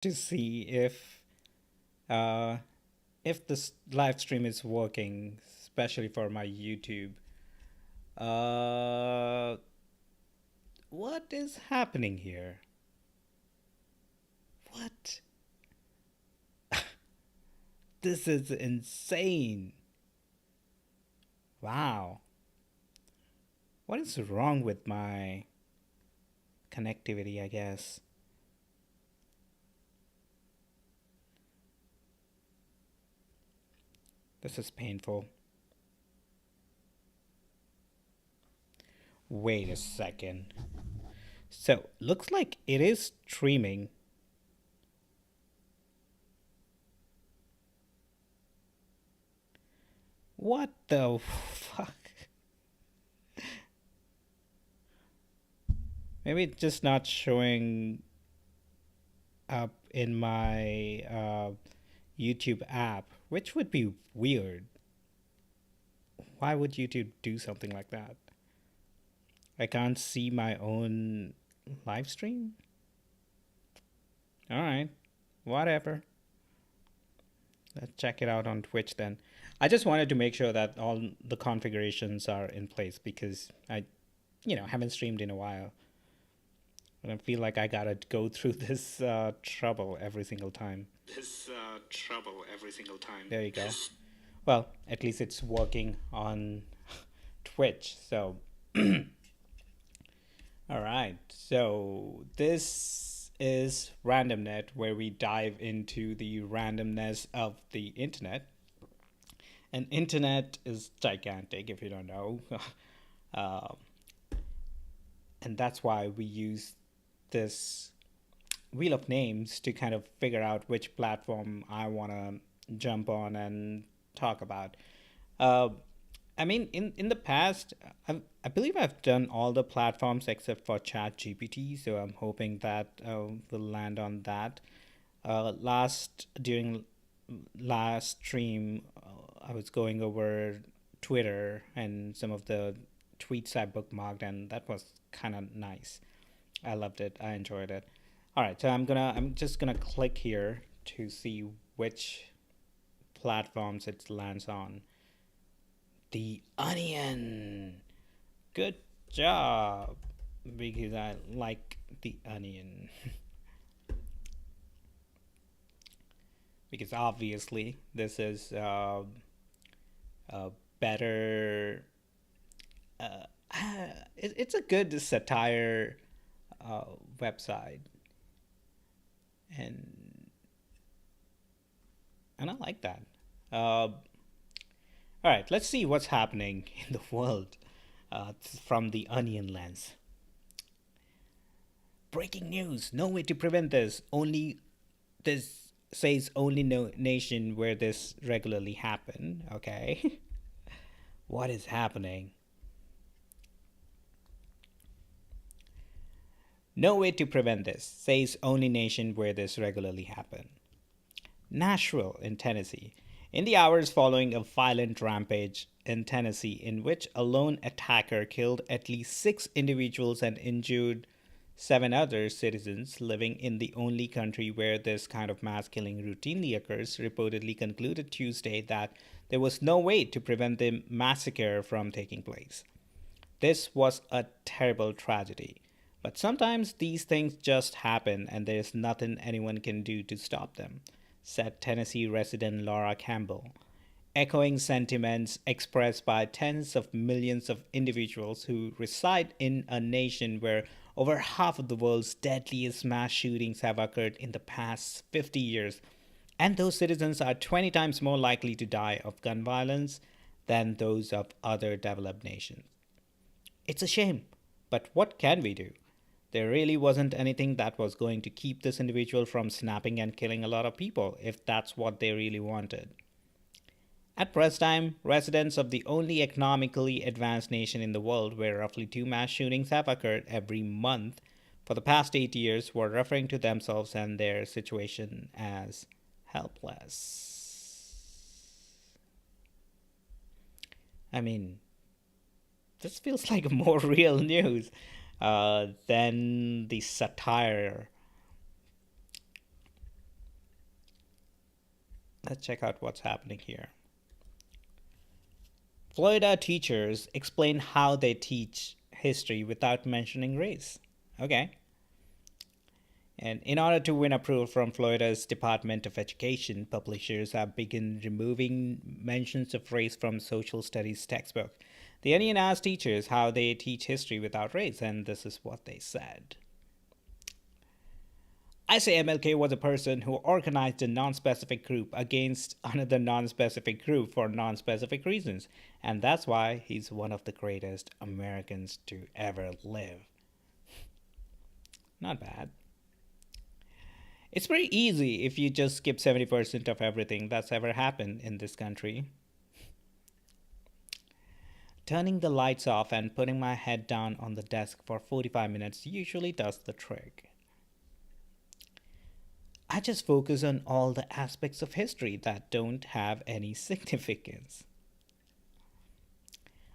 to see uh, if this live stream is working, especially for my YouTube. Uh, what is happening here? What? This is insane. Wow. What is wrong with my connectivity, I guess? This is painful. Wait a second. So, looks like it is streaming. What the fuck? Maybe it's just not showing up in my YouTube app, which would be weird. Why would YouTube do something like that? I can't see my own live stream? Alright, whatever. Let's check it out on Twitch then. I just wanted to make sure that all the configurations are in place because I haven't streamed in a while. And I feel like I gotta go through this trouble every single time. There you go. Well, at least it's working on Twitch. So, all right. So this is RandomNet, where we dive into the randomness of the internet. And internet is gigantic, if you don't know. uh, and that's why we use this wheel of names to kind of figure out which platform I want to jump on and talk about. Uh, I mean, in the past, I believe I've done all the platforms except for ChatGPT, so I'm hoping that we'll land on that. During last stream, I was going over Twitter and some of the tweets I bookmarked, and that was kind of nice. I loved it. I enjoyed it. All right, so I'm just gonna click here to see which platforms it lands on. The Onion. Good job, because I like the Onion. Because obviously this is a better. Uh, it's a good satire website, and I like that. All right, let's see what's happening in the world from the Onion lens. Breaking news: no way to prevent this. Only this says only no nation where this regularly happen. Okay, what is happening? No way to prevent this. Says only nation where this regularly happen. Nashville in Tennessee. In the hours following a violent rampage in Tennessee, in which a lone attacker killed at least 6 individuals and injured 7 other citizens living in the only country where this kind of mass killing routinely occurs, reportedly concluded Tuesday that there was no way to prevent the massacre from taking place. This was a terrible tragedy. But sometimes these things just happen and there's nothing anyone can do to stop them, said Tennessee resident Laura Campbell, echoing sentiments expressed by tens of millions of individuals who reside in a nation where over half of the world's deadliest mass shootings have occurred in the past 50 years, and those citizens are 20 times more likely to die of gun violence than those of other developed nations. It's a shame, but what can we do? There really wasn't anything that was going to keep this individual from snapping and killing a lot of people if that's what they really wanted. At press time, residents of the only economically advanced nation in the world where roughly 2 mass shootings have occurred every month for the past 8 years were referring to themselves and their situation as helpless. I mean, this feels like more real news than the satire. Let's check out what's happening here. Florida teachers explain how they teach history without mentioning race. Okay. And in order to win approval from Florida's Department of Education, publishers have begun removing mentions of race from social studies textbook. The Onion asked teachers how they teach history without race, and this is what they said. I say MLK was a person who organized a non-specific group against another non-specific group for non-specific reasons, and that's why he's one of the greatest Americans to ever live. Not bad. It's pretty easy if you just skip 70% of everything that's ever happened in this country. Turning the lights off and putting my head down on the desk for 45 minutes usually does the trick. I just focus on all the aspects of history that don't have any significance.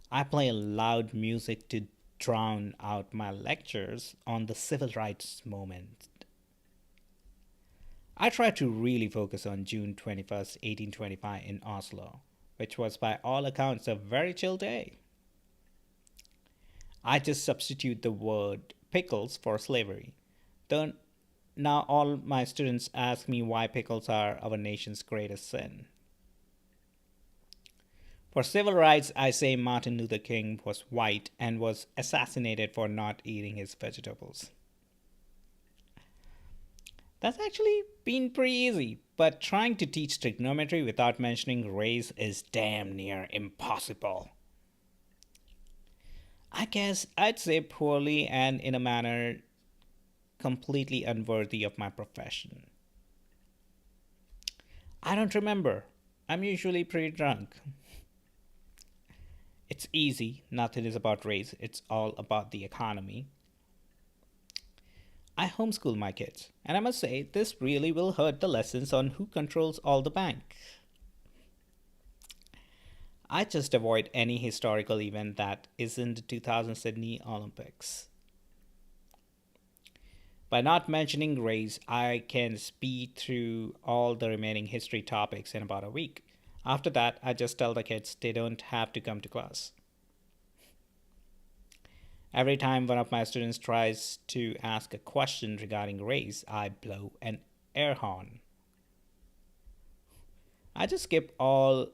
I play loud music to drown out my lectures on the civil rights movement. I try to really focus on June 21st, 1825 in Oslo, which was by all accounts a very chill day. I just substitute the word pickles for slavery. Don't Now all my students ask me why pickles are our nation's greatest sin. For civil rights, I say Martin Luther King was white and was assassinated for not eating his vegetables. That's actually been pretty easy, but trying to teach trigonometry without mentioning race is damn near impossible. I guess I'd say poorly and in a manner completely unworthy of my profession. I don't remember. I'm usually pretty drunk. It's easy. Nothing is about race. It's all about the economy. I homeschool my kids, and I must say, this really will hurt the lessons on who controls all the bank. I just avoid any historical event that isn't the 2000 Sydney Olympics. By not mentioning race, I can speed through all the remaining history topics in about a week. After that, I just tell the kids they don't have to come to class. Every time one of my students tries to ask a question regarding race, I blow an air horn. I just skip all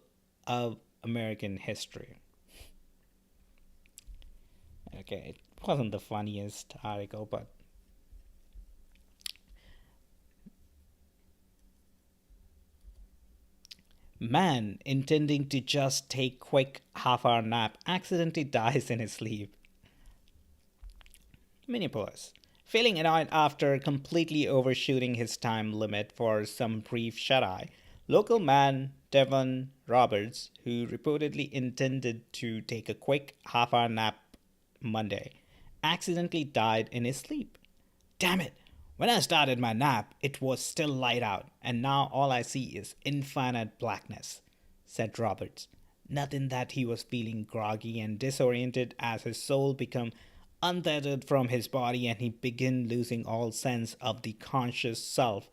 of American history. Okay, it wasn't the funniest article, but man intending to just take quick half-hour nap accidentally dies in his sleep. Minneapolis. Feeling annoyed after completely overshooting his time limit for some brief shut-eye, local man Devon Roberts, who reportedly intended to take a quick half-hour nap Monday, accidentally died in his sleep. Damn it! When I started my nap, it was still light out, and now all I see is infinite blackness, said Roberts. Nothing that he was feeling groggy and disoriented as his soul became untethered from his body and he began losing all sense of the conscious self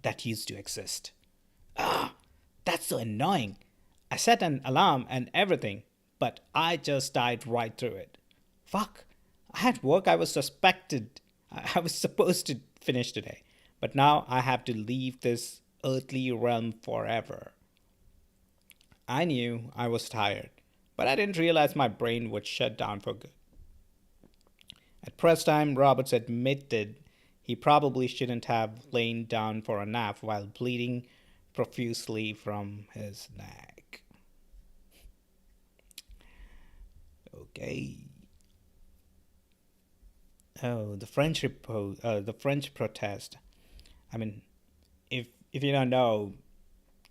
that used to exist. Ah, that's so annoying. I set an alarm and everything, but I just died right through it. Fuck. I had work I was supposed to finish today, but now I have to leave this earthly realm forever. I knew I was tired, but I didn't realize my brain would shut down for good. At press time, Roberts admitted he probably shouldn't have lain down for a nap while bleeding profusely from his neck. Okay. Oh, the French protest. I mean, if you don't know,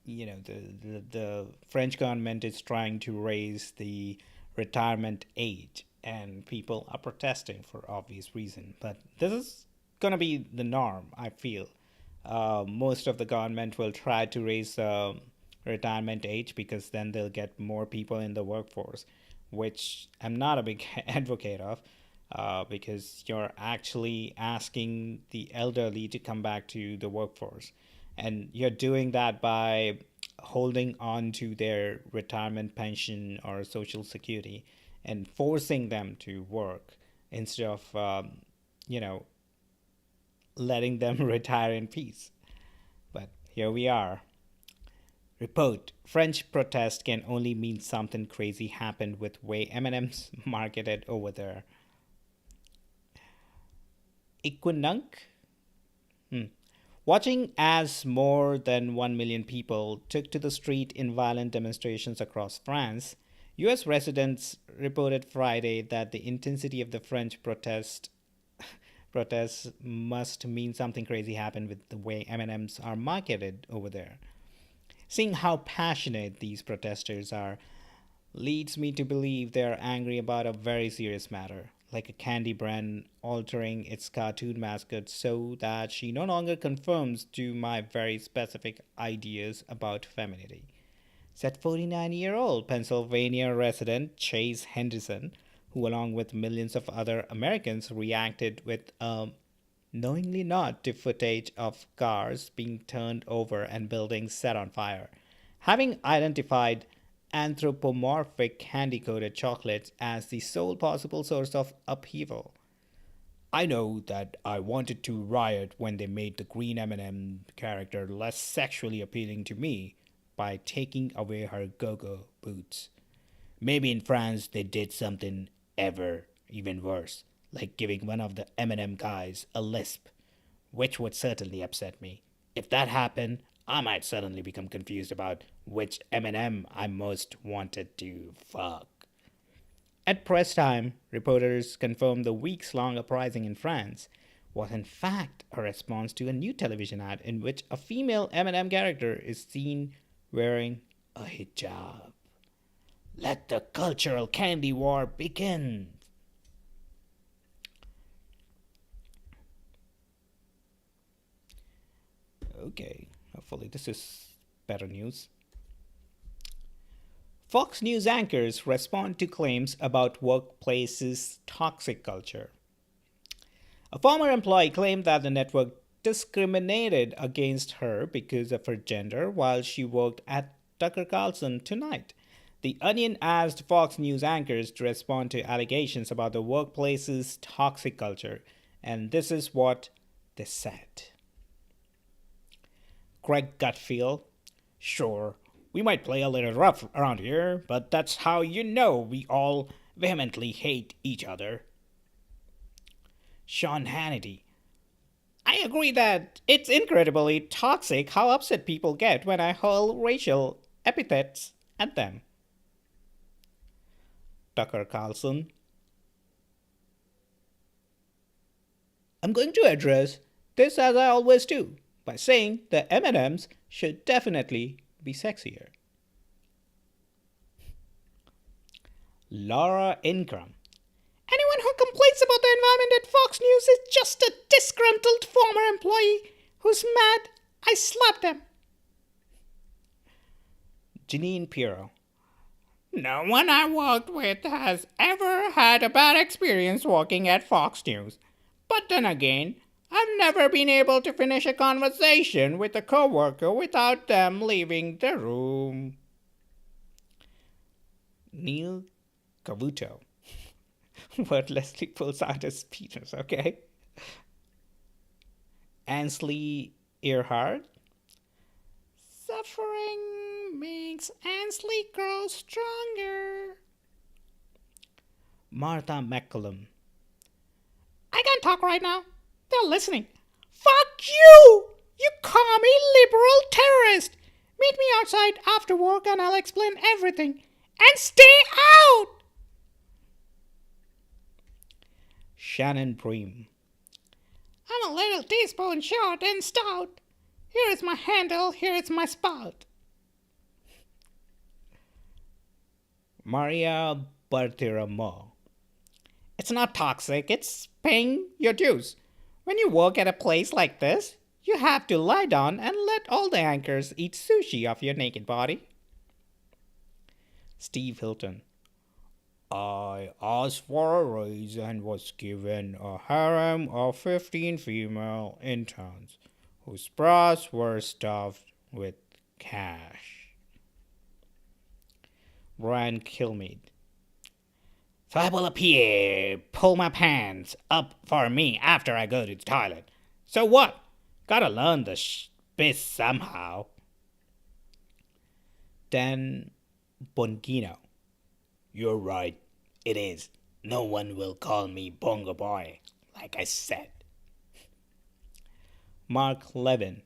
the French government is trying to raise the retirement age, and people are protesting for obvious reason. But this is gonna be the norm. I feel most of the government will try to raise the retirement age because then they'll get more people in the workforce, which I'm not a big advocate of. Because you're actually asking the elderly to come back to the workforce. And you're doing that by holding on to their retirement pension or social security and forcing them to work instead of, you know, letting them retire in peace. But here we are. Report: French protest can only mean something crazy happened with way M&M's marketed over there. Equinunk? Watching as more than 1 million people took to the street in violent demonstrations across France, US residents reported Friday that the intensity of the French protests must mean something crazy happened with the way M&Ms are marketed over there. Seeing how passionate these protesters are leads me to believe they are angry about a very serious matter, like a candy brand altering its cartoon mascot so that she no longer conforms to my very specific ideas about femininity, said 49-year-old Pennsylvania resident Chase Henderson, who, along with millions of other Americans, reacted with a knowingly nod to footage of cars being turned over and buildings set on fire, having identified anthropomorphic candy coated chocolates as the sole possible source of upheaval. I know that I wanted to riot when they made the green M&M character less sexually appealing to me by taking away her go-go boots. Maybe in France they did something ever even worse, like giving one of the M&M guys a lisp, which would certainly upset me. If that happened, I might suddenly become confused about which M&M I most wanted to fuck. At press time, reporters confirmed the weeks long uprising in France was in fact a response to a new television ad in which a female M&M character is seen wearing a hijab. Let the cultural candy war begin. Okay, hopefully this is better news. Fox News anchors respond to claims about workplaces' toxic culture. A former employee claimed that the network discriminated against her because of her gender while she worked at Tucker Carlson Tonight. The Onion asked Fox News anchors to respond to allegations about the workplace's toxic culture, and this is what they said. Greg Gutfield: Sure, we might play a little rough around here, but that's how you know we all vehemently hate each other. Sean Hannity: I agree that it's incredibly toxic how upset people get when I hurl racial epithets at them. Tucker Carlson: I'm going to address this as I always do by saying the M&Ms should definitely be sexier. Laura Ingram: Anyone who complains about the environment at Fox News is just a disgruntled former employee who's mad I slapped them. Janine Pirro: No one I worked with has ever had a bad experience working at Fox News. But then again, I've never been able to finish a conversation with a coworker without them leaving the room. Neil Cavuto wordlessly pulls out his penis, okay? Ansley Earhart: Suffering makes Ansley grow stronger. Martha McCallum: I can't talk right now. They're listening. Fuck you! You commie liberal terrorist! Meet me outside after work and I'll explain everything. And stay out! Shannon Bream: I'm a little teaspoon short and stout. Here is my handle, here is my spout. Maria Bartiromo: It's not toxic, it's paying your dues. When you work at a place like this, you have to lie down and let all the anchors eat sushi off your naked body. Steve Hilton: I asked for a raise and was given a harem of 15 female interns whose bras were stuffed with cash. Ryan Kilmeade. So I will appear, pull my pants up for me after I go to the toilet. So what? Gotta learn the biz somehow. Dan Bongino. You're right. It is. No one will call me Bongo Boy, like I said. Mark Levin.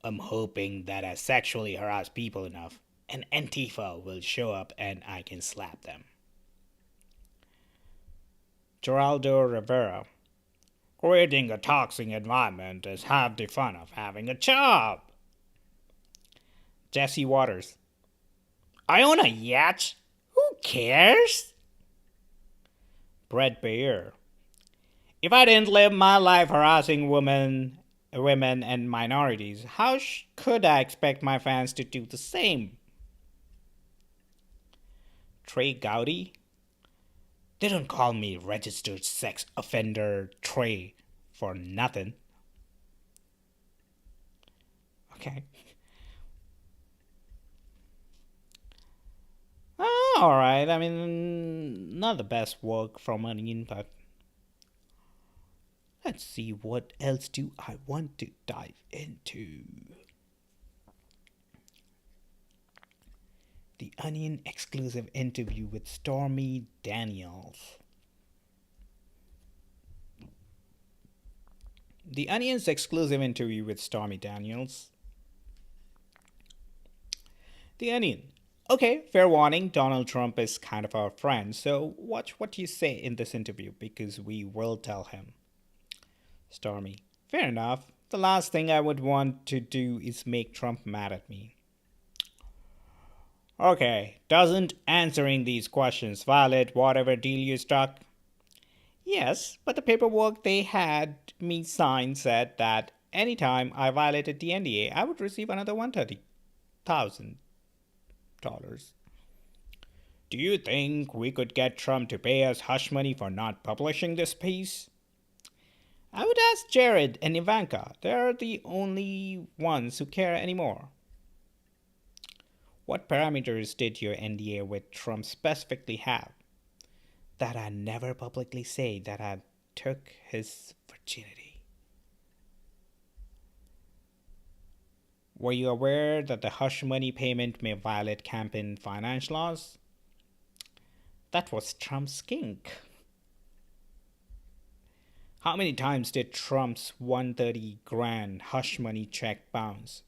I'm hoping that I sexually harass people enough, and Antifa will show up and I can slap them. Geraldo Rivera. Creating a toxic environment is half the fun of having a job. Jesse Waters. I own a yacht. Who cares? Brett Baer. If I didn't live my life harassing women and minorities, how could I expect my fans to do the same? Trey Gowdy. They don't call me registered sex offender Trey for nothing. Okay. Alright, I mean, not the best work from Onion, but let's see what else do I want to dive into. The Onion exclusive interview with Stormy Daniels. The Onion's exclusive interview with Stormy Daniels. The Onion. Okay, fair warning, Donald Trump is kind of our friend, so watch what you say in this interview because we will tell him. Stormy. Fair enough. The last thing I would want to do is make Trump mad at me. Okay, doesn't answering these questions violate whatever deal you struck? Yes, but the paperwork they had me sign said that anytime I violated the NDA, I would receive another $130,000. Do you think we could get Trump to pay us hush money for not publishing this piece? I would ask Jared and Ivanka. They're the only ones who care anymore. What parameters did your NDA with Trump specifically have? That I never publicly say that I took his virginity. Were you aware that the hush money payment may violate campaign finance laws? That was Trump's kink. How many times did Trump's 130 grand hush money check bounce?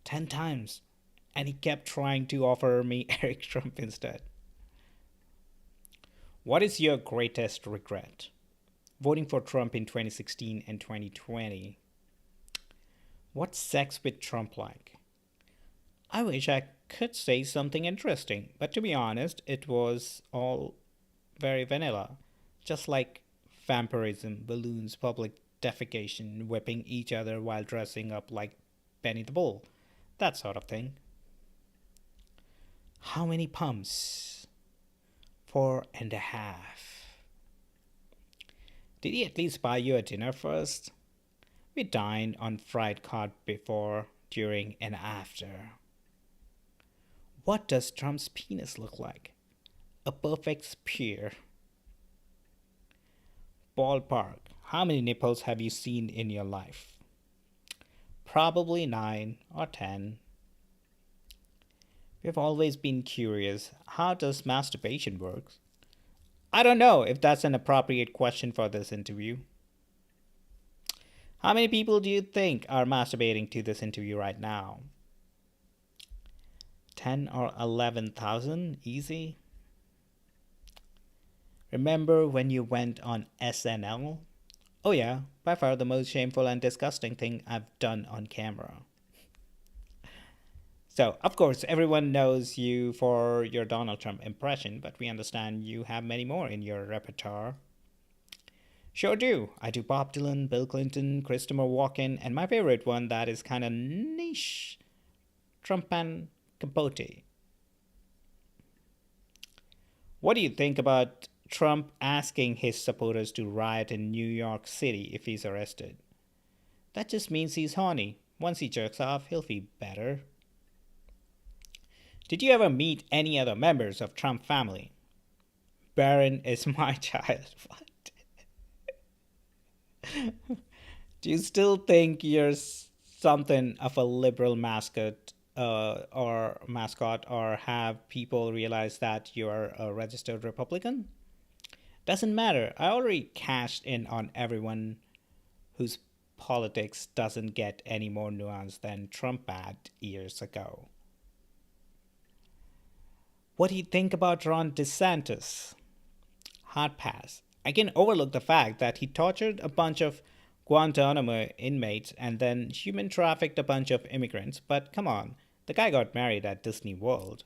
10 times. And he kept trying to offer me Eric Trump instead. What is your greatest regret? Voting for Trump in 2016 and 2020. What's sex with Trump like? I wish I could say something interesting, but to be honest, it was all very vanilla. Just like vampirism, balloons, public defecation, whipping each other while dressing up like Benny the Bull. That sort of thing. How many pumps? 4.5. Did he at least buy you a dinner first? We dined on fried cod before, during, and after. What does Trump's penis look like? A perfect sphere. Ballpark. How many nipples have you seen in your life? Probably 9 or 10. We've always been curious. How does masturbation work? I don't know if that's an appropriate question for this interview. How many people do you think are masturbating to this interview right now? 10 or 11,000? Easy. Remember when you went on SNL? Oh yeah, by far the most shameful and disgusting thing I've done on camera. So, of course, everyone knows you for your Donald Trump impression, but we understand you have many more in your repertoire. Sure do. I do Bob Dylan, Bill Clinton, Christopher Walken, and my favorite one that is kind of niche, Trumpan Capote. What do you think about Trump asking his supporters to riot in New York City if he's arrested? That just means he's horny. Once he jerks off, he'll feel better. Did you ever meet any other members of Trump family? Barron is my child. What? Do you still think you're something of a liberal mascot, or have people realized that you're a registered Republican? Doesn't matter. I already cashed in on everyone whose politics doesn't get any more nuanced than Trump had years ago. What do you think about Ron DeSantis? Hard pass. I can overlook the fact that he tortured a bunch of Guantanamo inmates and then human trafficked a bunch of immigrants, but come on, the guy got married at Disney World.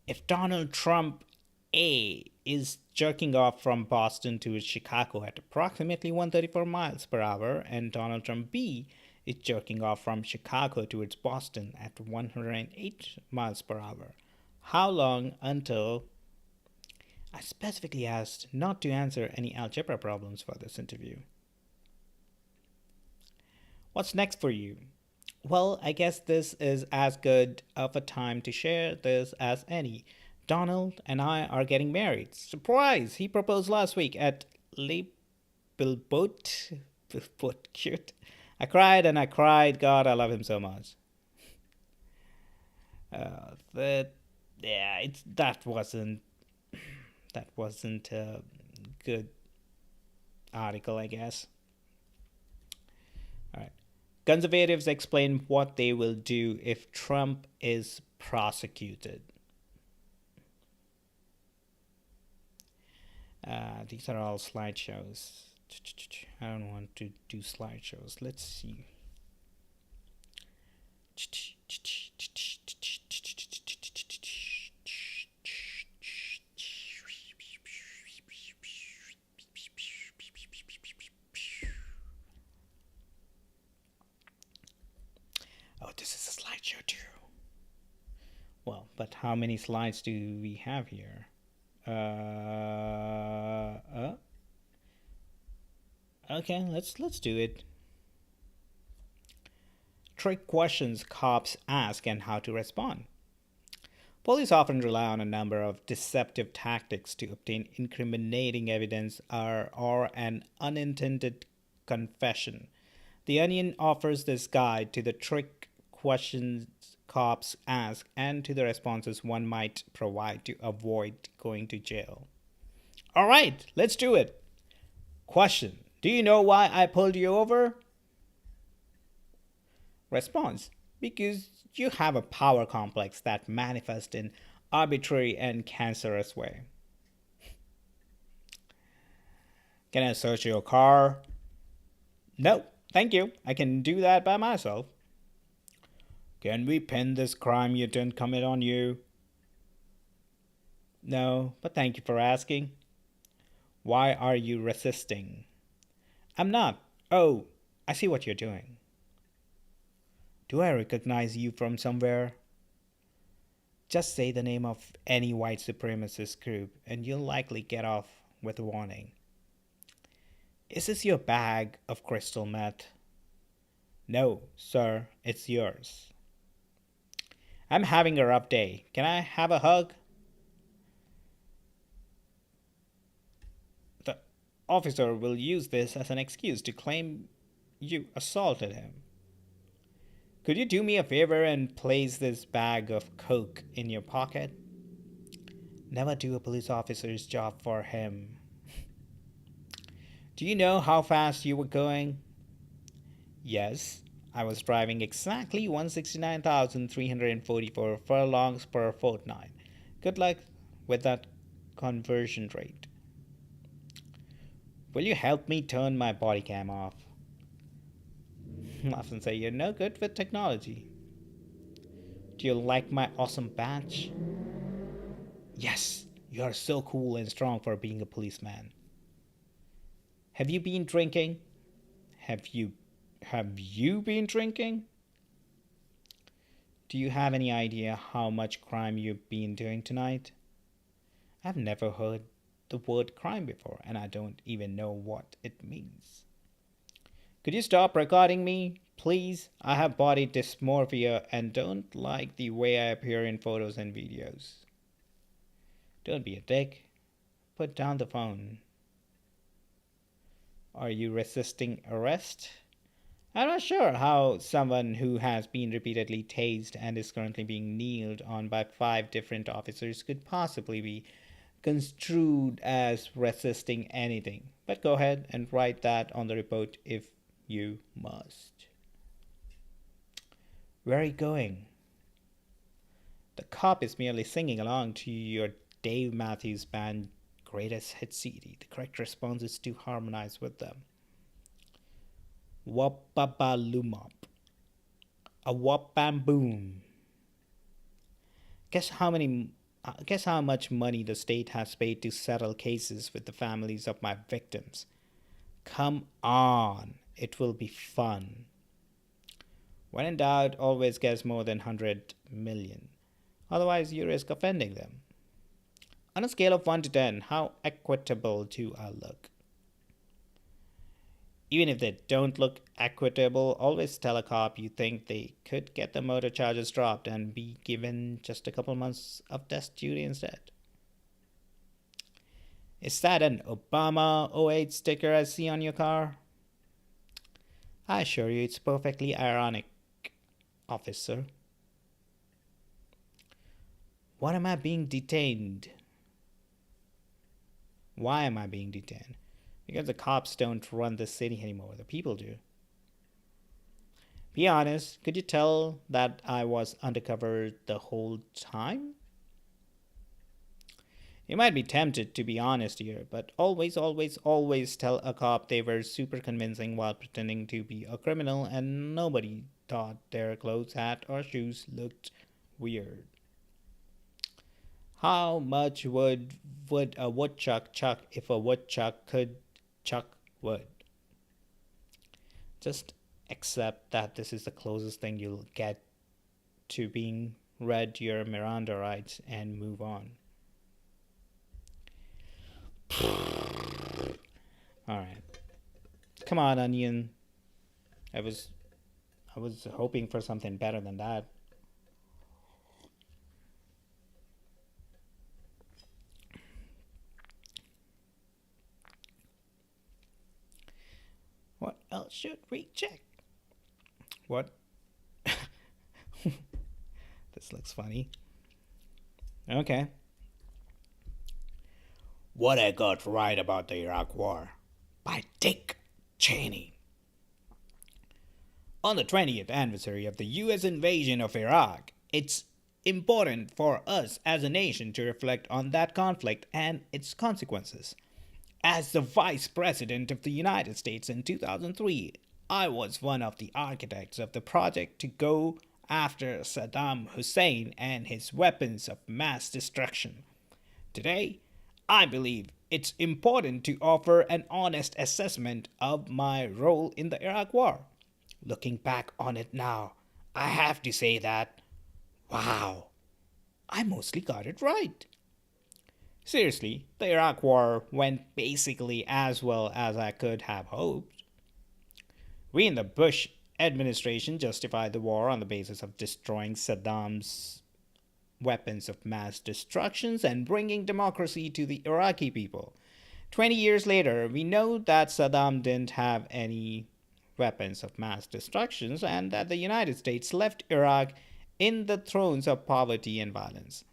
If Donald Trump A is jerking off from Boston to Chicago at approximately 134 miles per hour, and Donald Trump B is jerking off from Chicago towards Boston at 108 miles per hour, how long until I specifically asked not to answer any algebra problems for this interview. What's next for you? Well, I guess this is as good of a time to share this as any. Donald and I are getting married. Surprise! He proposed last week at Le Bilboat. Bilboat, cute. I cried and I cried. God, I love him so much. That yeah, that wasn't a good article, I guess. All right. Conservatives explain what they will do if Trump is prosecuted. These are all slideshows. I don't want to do slideshows. Let's see. Oh, this is a slideshow too. Well, but how many slides do we have here? Okay, let's do it. Trick questions cops ask and how to respond. Police often rely on a number of deceptive tactics to obtain incriminating evidence or an unintended confession. The Onion offers this guide to the trick questions cops ask and to the responses one might provide to avoid going to jail. All right, let's do it. Question: do you know why I pulled you over? Response: because you have a power complex that manifests in arbitrary and cancerous way. Can I search your car? No, thank you. I can do that by myself. Can we pin this crime you didn't commit on you? No, but thank you for asking. Why are you resisting? I'm not. Oh, I see what you're doing. Do I recognize you from somewhere? Just say the name of any white supremacist group and you'll likely get off with a warning. Is this your bag of crystal meth? No, sir, it's yours. I'm having a rough day. Can I have a hug? The officer will use this as an excuse to claim you assaulted him. Could you do me a favor and place this bag of coke in your pocket? Never do a police officer's job for him. Do you know how fast you were going? Yes, I was driving exactly 169,344 furlongs per fortnight. Good luck with that conversion rate. Will you help me turn my body cam off? I often say you're no good with technology. Do you like my awesome badge? Yes, you are so cool and strong for being a policeman. Have you been drinking? Have you been drinking? Do you have any idea how much crime you've been doing tonight? I've never heard the word crime before, and I don't even know what it means. Could you stop recording me? Please, I have body dysmorphia and don't like the way I appear in photos and videos. Don't be a dick. Put down the phone. Are you resisting arrest? I'm not sure how someone who has been repeatedly tased and is currently being kneeled on by 5 different officers could possibly be construed as resisting anything. But go ahead and write that on the report if you must. Where are you going? The cop is merely singing along to your Dave Matthews Band greatest hit CD. The correct response is to harmonize with them. Wapapalumop. A wapam boom. Guess how much money the state has paid to settle cases with the families of my victims. Come on, it will be fun. When in doubt, always guess more than 100 million. Otherwise, you risk offending them. On a scale of 1 to 10, how equitable do I look? Even if they don't look equitable, always tell a cop you think they could get the murder charges dropped and be given just a couple months of desk duty instead. Is that an Obama '08 sticker I see on your car? I assure you it's perfectly ironic, officer. What am I being detained? Why am I being detained? Because the cops don't run the city anymore, the people do. Be honest, could you tell that I was undercover the whole time? You might be tempted to be honest here, but always, always, always tell a cop they were super convincing while pretending to be a criminal and nobody thought their clothes, hat, or shoes looked weird. How much would a woodchuck chuck if a woodchuck could chuck wood? Just accept that this is the closest thing you'll get to being read your Miranda rights and move on. Alright. Come on, Onion. I was hoping for something better than that. What else should we check? What? This looks funny. Okay. What I got right about the Iraq War by Dick Cheney. On the 20th anniversary of the US invasion of Iraq, it's important for us as a nation to reflect on that conflict and its consequences. As the Vice President of the United States in 2003, I was one of the architects of the project to go after Saddam Hussein and his weapons of mass destruction. Today, I believe it's important to offer an honest assessment of my role in the Iraq War. Looking back on it now, I have to say that, wow, I mostly got it right. Seriously, the Iraq War went basically as well as I could have hoped. We in the Bush administration justified the war on the basis of destroying Saddam's weapons of mass destruction and bringing democracy to the Iraqi people. 20 years later, we know that Saddam didn't have any weapons of mass destruction and that the United States left Iraq in the throes of poverty and violence.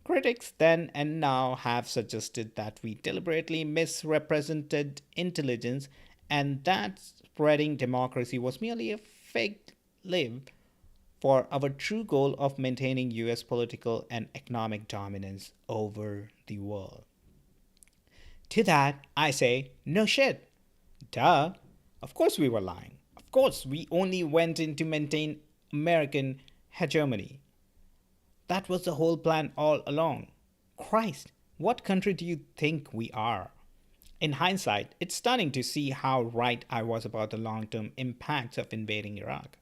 Critics then and now have suggested that we deliberately misrepresented intelligence and that spreading democracy was merely a fake live for our true goal of maintaining US political and economic dominance over the world. To that, I say, no shit. Duh. Of course we were lying. Of course we only went in to maintain American hegemony. That was the whole plan all along. Christ, what country do you think we are? In hindsight, it's stunning to see how right I was about the long-term impacts of invading Iraq.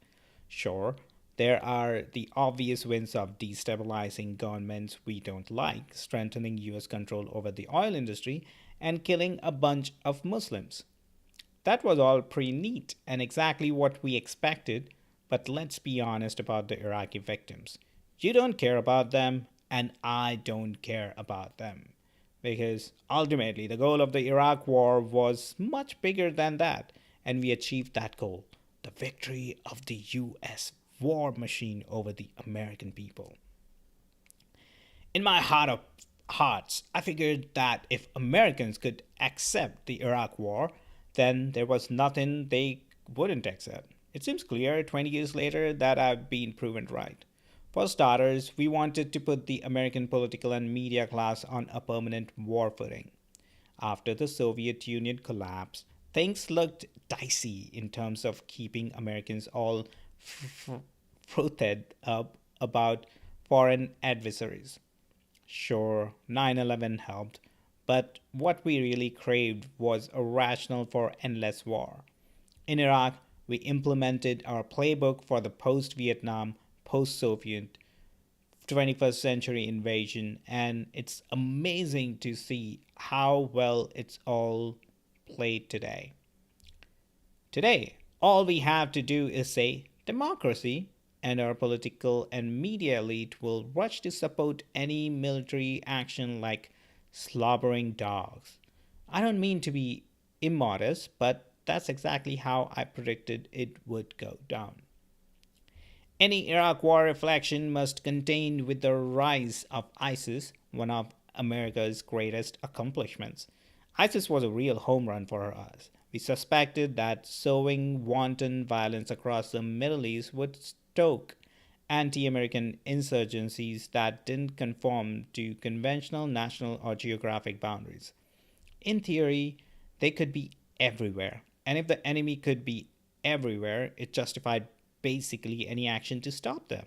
Sure, there are the obvious wins of destabilizing governments we don't like, strengthening US control over the oil industry, and killing a bunch of Muslims. that was all pretty neat and exactly what we expected, but let's be honest about the Iraqi victims. You don't care about them, and I don't care about them. Because ultimately, the goal of the Iraq War was much bigger than that, and we achieved that goal, the victory of the US war machine over the American people. In my heart of hearts, I figured that if Americans could accept the Iraq War, then there was nothing they wouldn't accept. It seems clear 20 years later that I've been proven right. For starters, we wanted to put the American political and media class on a permanent war footing. After the Soviet Union collapsed, things looked dicey in terms of keeping Americans all frothed up about foreign adversaries. Sure, 9/11 helped, but what we really craved was a rationale for endless war. In Iraq, we implemented our playbook for the post Vietnam, post Soviet 21st century invasion, and it's amazing to see how well it's all played today. Today, all we have to do is say democracy, and our political and media elite will rush to support any military action like slobbering dogs. I don't mean to be immodest, but that's exactly how I predicted it would go down. Any Iraq War reflection must contain with the rise of ISIS, one of America's greatest accomplishments. ISIS was a real home run for us. We suspected that sowing wanton violence across the Middle East would stoke anti American insurgencies that didn't conform to conventional national or geographic boundaries. In theory, they could be everywhere. And if the enemy could be everywhere, it justified basically any action to stop them,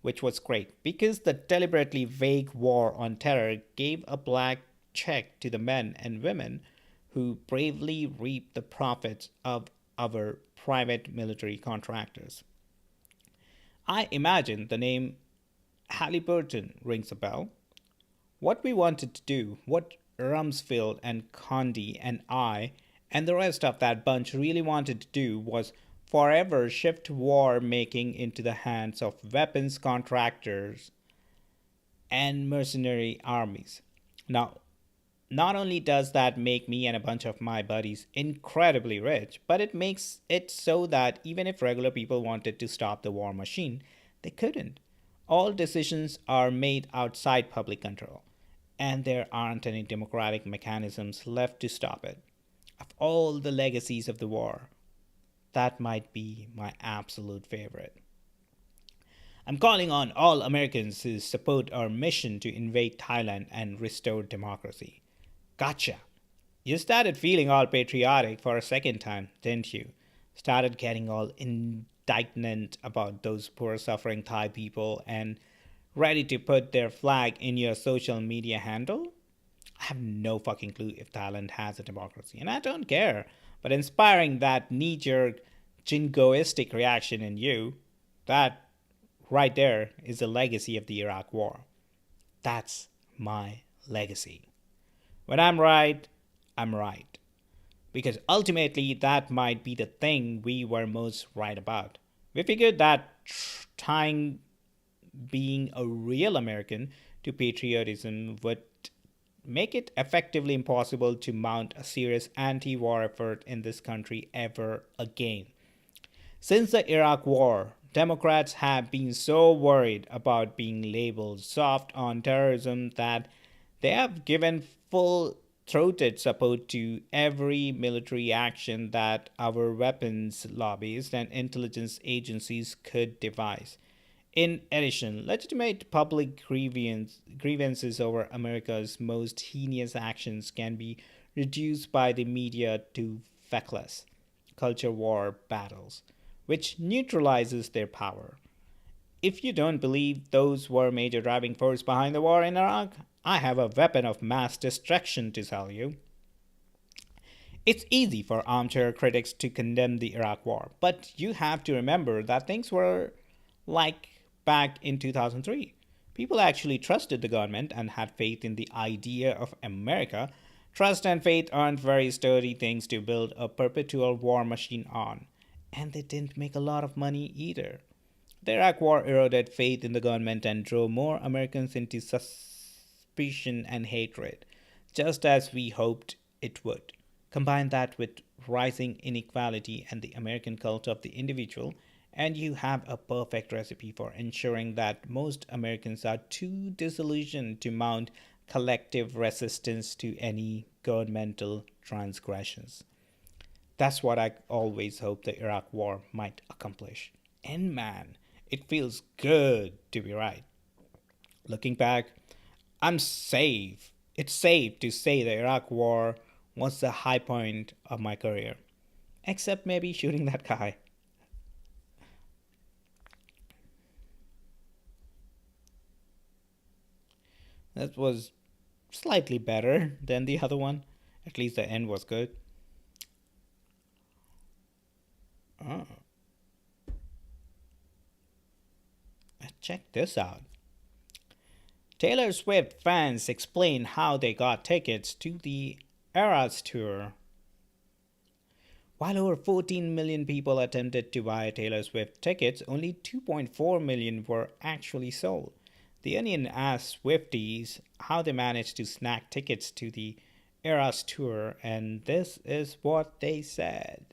which was great because the deliberately vague war on terror gave a black check to the men and women who bravely reap the profits of our private military contractors. I imagine the name Halliburton rings a bell. What we wanted to do, what Rumsfeld and Condi and I and the rest of that bunch really wanted to do was forever shift war making into the hands of weapons contractors and mercenary armies. Now, not only does that make me and a bunch of my buddies incredibly rich, but it makes it so that even if regular people wanted to stop the war machine, they couldn't. All decisions are made outside public control, and there aren't any democratic mechanisms left to stop it. Of all the legacies of the war, that might be my absolute favorite. I'm calling on all Americans to support our mission to invade Thailand and restore democracy. Gotcha. You started feeling all patriotic for a second time, didn't you? Started getting all indignant about those poor suffering Thai people and ready to put their flag in your social media handle? I have no fucking clue if Thailand has a democracy, and I don't care. But inspiring that knee jerk jingoistic reaction in you, that right there is the legacy of the Iraq War. That's my legacy. When I'm right, I'm right. Because ultimately, that might be the thing we were most right about. We figured that tying being a real American to patriotism would make it effectively impossible to mount a serious anti war effort in this country ever again. Since the Iraq War, Democrats have been so worried about being labeled soft on terrorism that they have given full throated support to every military action that our weapons lobbyists and intelligence agencies could devise. In addition, legitimate public grievances over America's most heinous actions can be reduced by the media to feckless culture war battles, which neutralizes their power. If you don't believe those were major driving force behind the war in Iraq, I have a weapon of mass destruction to sell you. It's easy for armchair critics to condemn the Iraq War, but you have to remember that things were like back in 2003. People actually trusted the government and had faith in the idea of America Trust and faith aren't very sturdy things to build a perpetual war machine on, and they didn't make a lot of money either. The Iraq War eroded faith in the government and drove more Americans into suspicion and hatred, just as we hoped it would. Combine that with rising inequality and the American cult of the individual, and you have a perfect recipe for ensuring that most Americans are too disillusioned to mount collective resistance to any governmental transgressions. That's what I always hoped the Iraq War might accomplish. And man, it feels good to be right. Looking back, I'm safe. It's safe to say the Iraq War was the high point of my career. Except maybe shooting that guy. That was slightly better than the other one. At least the end was good. Oh, check this out. Taylor Swift fans explain how they got tickets to the Eras tour. While over 14 million people attempted to buy Taylor Swift tickets, only 2.4 million were actually sold. The Onion asked Swifties how they managed to snag tickets to the Eras tour, and this is what they said.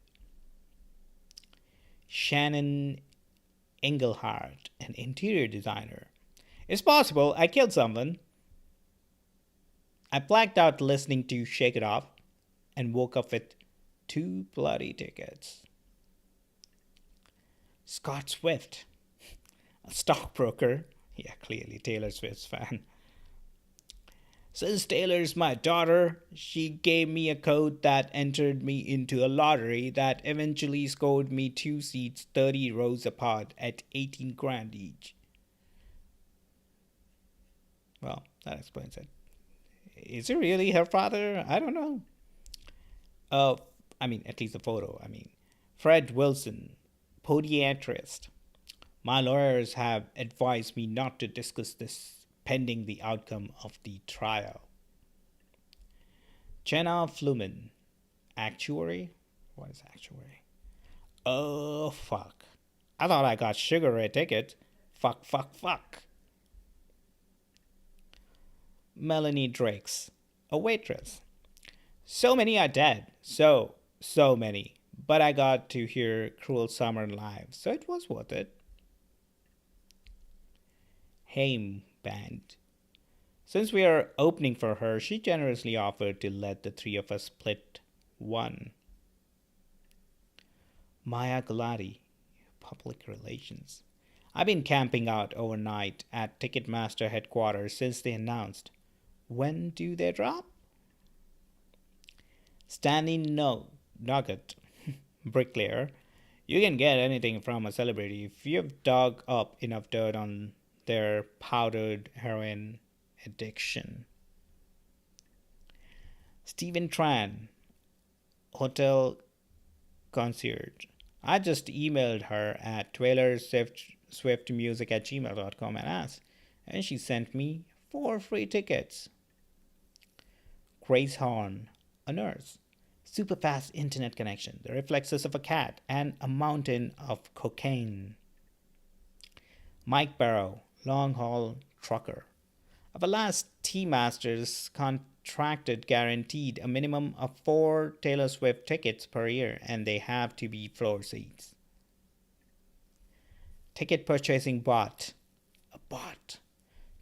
Shannon Engelhardt, an interior designer. It's possible I killed someone. I blacked out listening to Shake It Off and woke up with two bloody tickets. Scott Swift, a stockbroker. Yeah, clearly Taylor Swift's fan. Since Taylor's my daughter, she gave me a code that entered me into a lottery that eventually scored me two seats 30 rows apart at 18 grand each. Well, that explains it. Is it really her father? I don't know. Uh, at least the photo. Fred Wilson, podiatrist. My lawyers have advised me not to discuss this pending the outcome of the trial. Jenna Fluman, actuary? What is actuary? Oh, fuck. I thought I got Sugar Ray ticket. Fuck, fuck, fuck. Melanie Drakes, a waitress. So many are dead. So many. But I got to hear Cruel Summer live, so it was worth it. Haim Band. Since we are opening for her, she generously offered to let the three of us split one. Maya Gulati, public relations. I've been camping out overnight at Ticketmaster headquarters since they announced. When do they drop? Stanley Nugget, bricklayer. You can get anything from a celebrity if you've dug up enough dirt on their powdered heroin addiction. Stephen Tran, hotel concierge. I just emailed her at twailerswiftmusic@gmail.com and asked, and she sent me 4 free tickets. Grace Horn, a nurse. Super fast internet connection, the reflexes of a cat, and a mountain of cocaine. Mike Barrow, long haul trucker. Our last T Masters contracted guaranteed a minimum of 4 Taylor Swift tickets per year, and they have to be floor seats. Ticket purchasing bot. A bot.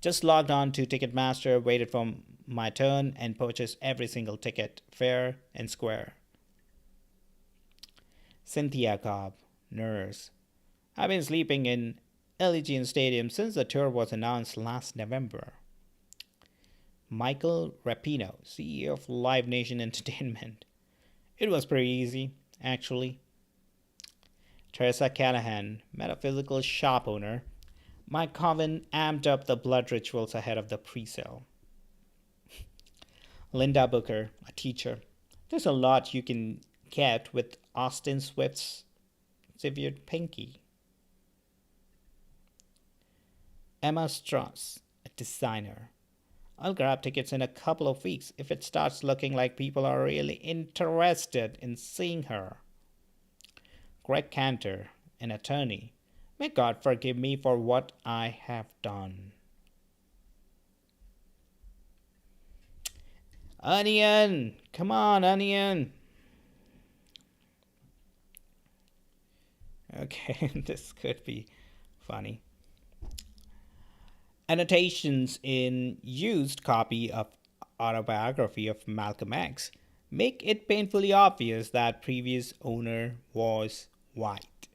Just logged on to Ticketmaster, waited for my turn, and purchased every single ticket, fair and square. Cynthia Cobb, nurse. I've been sleeping in Allegiant Stadium since the tour was announced last November. Michael Rapino, CEO of Live Nation Entertainment. It was pretty easy, actually. Teresa Callahan, metaphysical shop owner. My coven amped up the blood rituals ahead of the pre-sale. Linda Booker, a teacher. There's a lot you can get with Austin Swift's severed pinky. Emma Strauss, a designer. I'll grab tickets in a couple of weeks if it starts looking like people are really interested in seeing her. Greg Cantor, an attorney. May God forgive me for what I have done. Onion! Come on, Onion! Okay, this could be funny. Annotations in used copy of autobiography of Malcolm X make it painfully obvious that previous owner was white.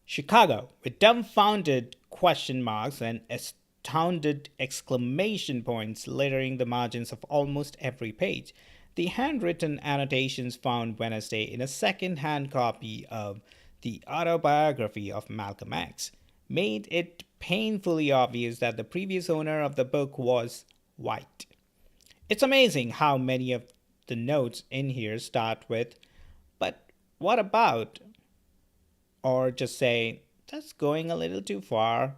Chicago, with dumbfounded question marks and astounded exclamation points littering the margins of almost every page. The handwritten annotations found Wednesday in a second hand copy of the autobiography of Malcolm X made it painfully obvious that the previous owner of the book was white. It's amazing how many of the notes in here start with, but what about? Or just say, that's going a little too far.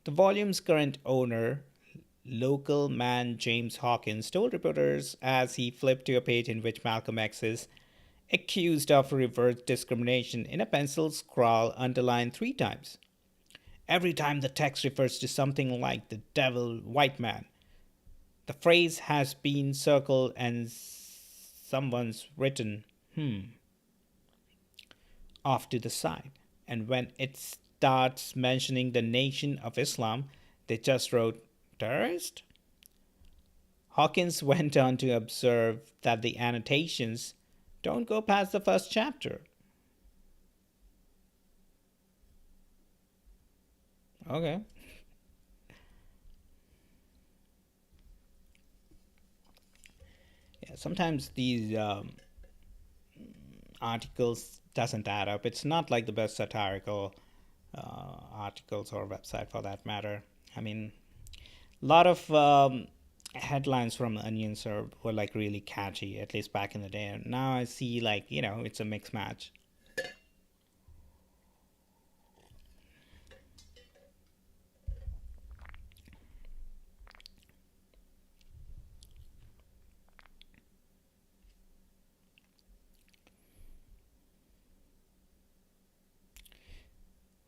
The volume's current owner, local man James Hawkins, told reporters as he flipped to a page in which Malcolm X is accused of reverse discrimination in a pencil scrawl underlined 3 times. Every time the text refers to something like the devil white man, the phrase has been circled and someone's written, off to the side. And when it starts mentioning the Nation of Islam, they just wrote terrorist? Hawkins went on to observe that the annotations don't go past the first chapter. Okay. Yeah, sometimes these articles doesn't add up. It's not like the best satirical articles or website for that matter. I mean, a lot of headlines from Onions were like really catchy, at least back in the day. And now I see like it's a mixed match.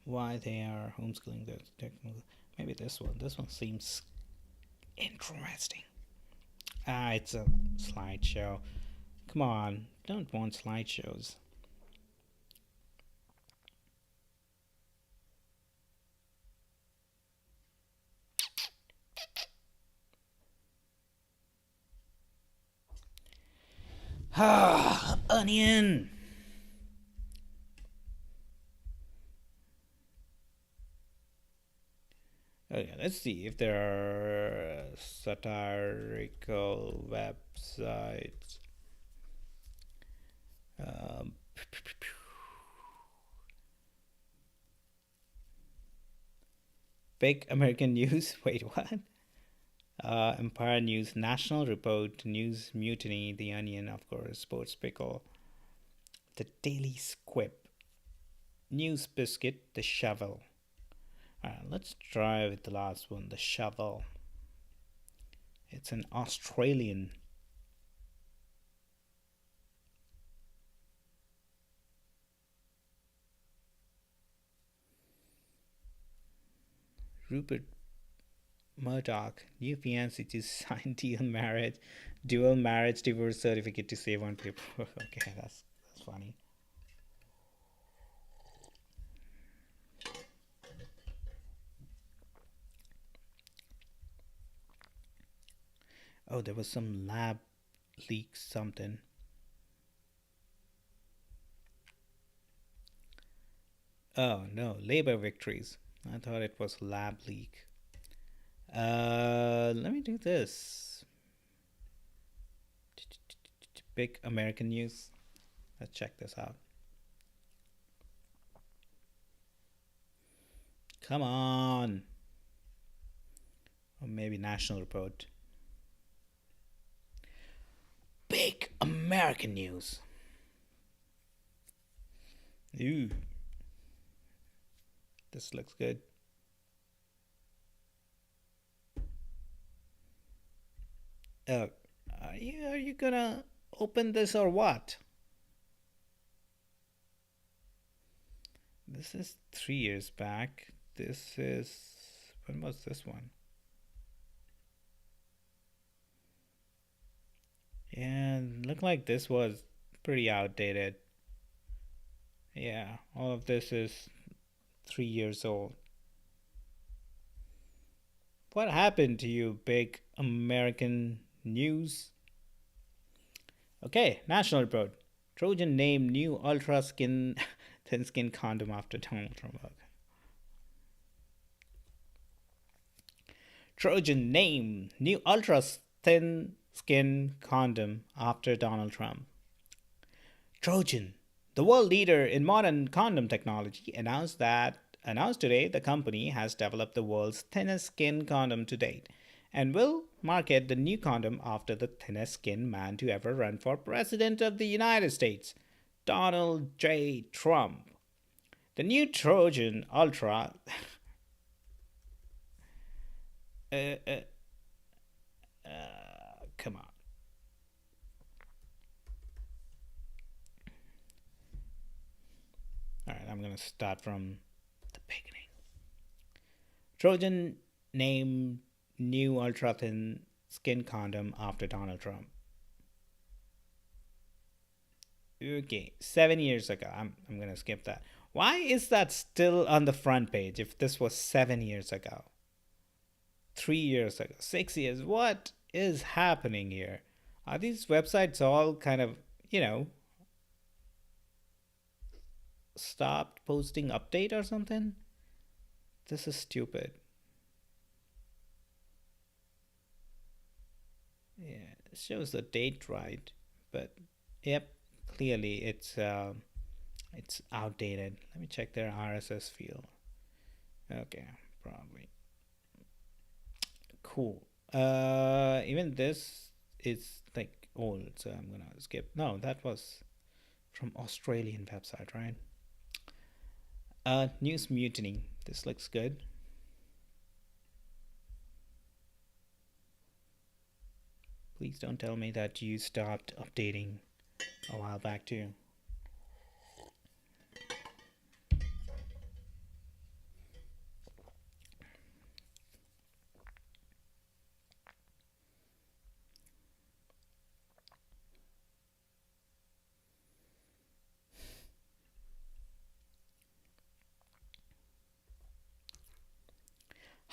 Why they are homeschooling the technical? Maybe this one. This one seems interesting. Ah, it's a slideshow. Come on, don't want slideshows. Ah, onion. Okay, let's see if there are satirical websites. Um, Big American News. Wait, what? Empire News, National Report, News Mutiny, The Onion, of course, Sports Pickle, The Daily Squib, News Biscuit, The Shovel. Let's try with the last one, The Shovel. It's an Australian. Rupert Murdoch, new fiancé to sign dual marriage divorce certificate to save on paper. Okay, that's funny. Oh, there was some lab leak something. Oh no, labor victories. I thought it was lab leak. Let me do this. Big American news. Let's check this out. Come on. Or maybe National Report. Big American news. Ooh. This looks good. Uh, are you gonna open this or what? This is 3 years back. This is when was this one? Yeah, looked like this was pretty outdated. Yeah, all of this is 3 years old. What happened to you, big American news? Okay, national report. Trojan named new ultra skin thin skin condom after Donald Trump. Trojan name new ultra thin skin condom after Donald Trump. Trojan, the world leader in modern condom technology, announced today the company has developed the world's thinnest skin condom to date and will market the new condom after the thinnest skinned man to ever run for president of the United States, Donald J. Trump. The new Trojan Ultra. uh, uh, Come on. All right, I'm going to start from the beginning. Trojan named new ultra thin skin condom after Donald Trump. Okay, 7 years ago. I'm going to skip that. Why is that still on the front page if this was 7 years ago? 3 years ago? 6 years? What is happening here? Are these websites all kind of, you know, stopped posting update or something? This is stupid. Yeah, it shows the date right, but yep, clearly it's outdated. Let me check their RSS field. Okay, probably cool. Even this is like old, so I'm gonna skip. No, that was from Australian website, right? News mutiny. This looks good. Please don't tell me that you stopped updating a while back too.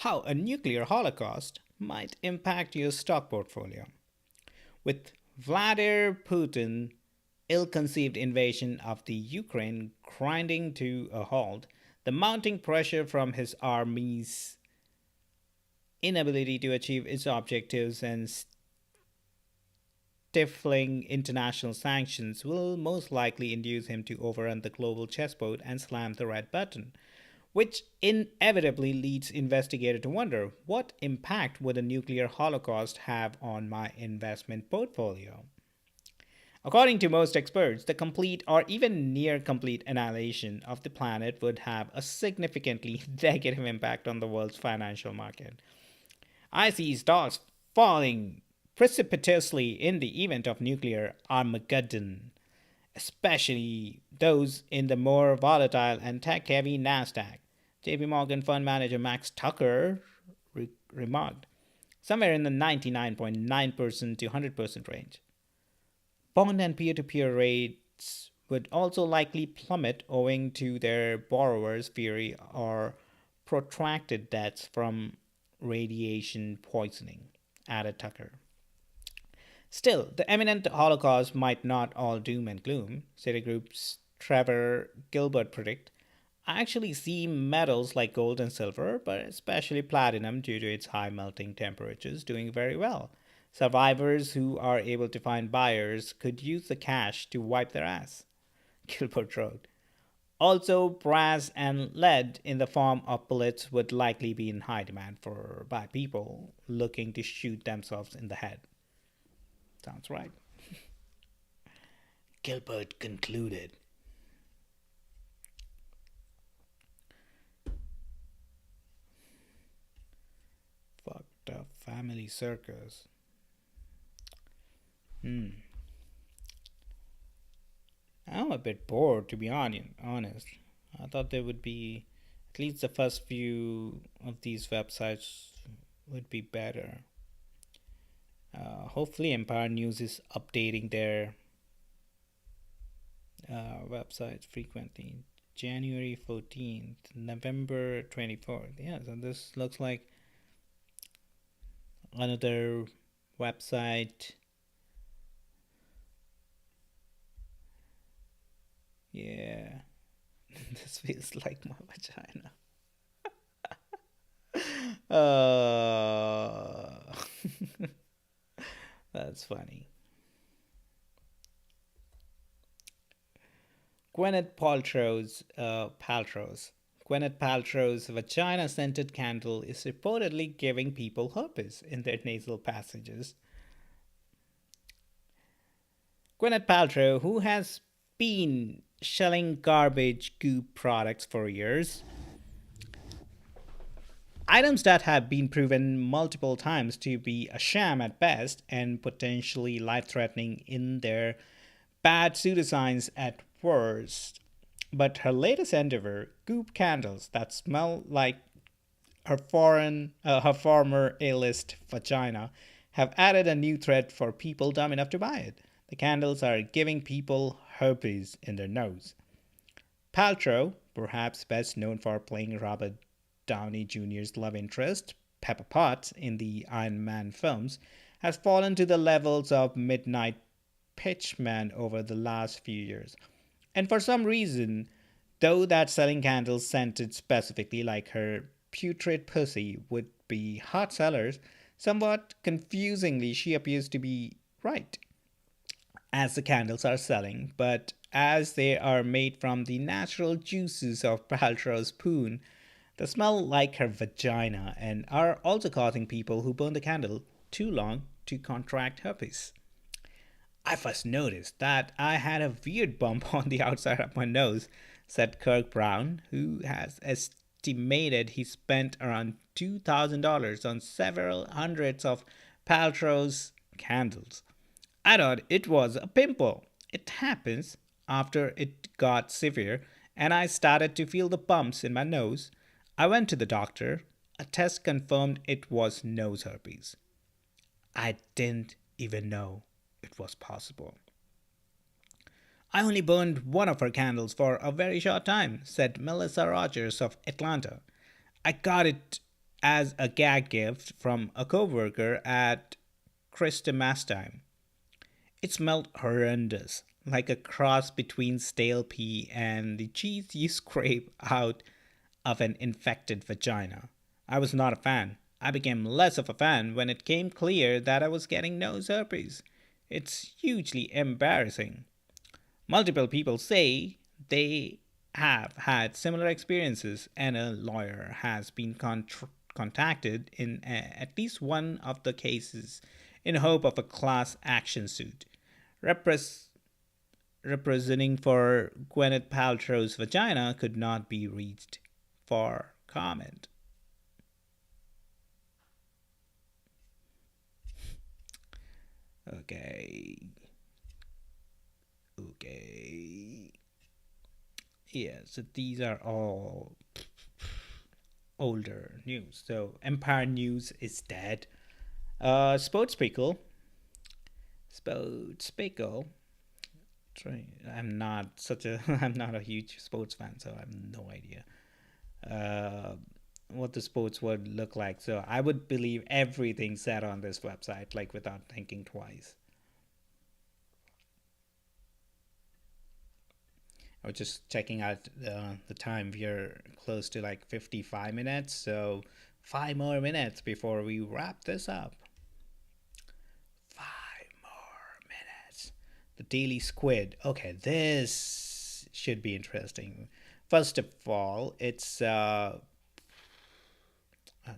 How a nuclear holocaust might impact your stock portfolio. With Vladimir Putin's ill conceived invasion of the Ukraine grinding to a halt, the mounting pressure from his army's inability to achieve its objectives and stifling international sanctions will most likely induce him to overrun the global chessboard and slam the red button, which inevitably leads investigators to wonder what impact would a nuclear holocaust have on my investment portfolio. According to most experts, the complete or even near complete annihilation of the planet would have a significantly negative impact on the world's financial market. I see stocks falling precipitously in the event of nuclear Armageddon, especially those in the more volatile and tech heavy NASDAQ. JP Morgan fund manager Max Tucker remarked, somewhere in the 99.9% to 100% range. Bond and peer to peer rates would also likely plummet owing to their borrowers' fear or protracted deaths from radiation poisoning, added Tucker. Still, the imminent Holocaust might not all doom and gloom, Citigroup's Trevor Gilbert predict. I actually see metals like gold and silver, but especially platinum due to its high melting temperatures, doing very well. Survivors who are able to find buyers could use the cash to wipe their ass, Gilbert wrote. Also, brass and lead in the form of bullets would likely be in high demand for by people looking to shoot themselves in the head. Sounds right. Gilbert concluded. Fucked up family circus. Hmm. I'm a bit bored, to be honest. I thought there would be at least the first few of these websites would be better. Hopefully, Empire News is updating their websites frequently. January 14th, November 24th. Yeah, so this looks like another website. Yeah, this feels like my vagina. Uh, that's funny. Gwyneth Paltrow's vagina scented candle is reportedly giving people herpes in their nasal passages. Gwyneth Paltrow, who has been selling garbage goop products for years, items that have been proven multiple times to be a sham at best and potentially life threatening in their bad pseudoscience at worst. But her latest endeavor, goop candles that smell like her former A-list vagina, have added a new threat for people dumb enough to buy it. The candles are giving people herpes in their nose. Paltrow, perhaps best known for playing Robert Downey Jr.'s love interest, Pepper Potts, in the Iron Man films, has fallen to the levels of Midnight Pitchman over the last few years. And for some reason, though that selling candles scented specifically like her putrid pussy would be hot sellers, somewhat confusingly, she appears to be right as the candles are selling, but as they are made from the natural juices of Paltrow's poon, they smell like her vagina and are also causing people who burn the candle too long to contract herpes. I first noticed that I had a weird bump on the outside of my nose, said Kirk Brown, who has estimated he spent around $2,000 on several hundreds of Paltrow's candles. I thought it was a pimple. It happens after it got severe and I started to feel the bumps in my nose. I went to the doctor. A test confirmed it was nose herpes. I didn't even know it was possible. I only burned one of her candles for a very short time, said Melissa Rogers of Atlanta. I got it as a gag gift from a coworker at Christmas time. It smelled horrendous, like a cross between stale pee and the cheese you scrape out of an infected vagina. I was not a fan. I became less of a fan when it came clear that I was getting nose herpes. It's hugely embarrassing. Multiple people say they have had similar experiences, and a lawyer has been contacted in at least one of the cases in hope of a class action suit. Repres- Representing for Gwyneth Paltrow's vagina could not be reached for comment. Okay. Okay. Yeah, so these are all older news. So Empire News is dead. Sports Pickle. Sports Pickle. I'm not such a I'm not a huge sports fan, so I have no idea uh, what the sports would look like. So I would believe everything said on this website, like without thinking twice. I was just checking out the time. We're close to like 55 minutes, so 5 more minutes before we wrap this up. 5 more minutes. The Daily Squid. Okay, this should be interesting. First of all, it's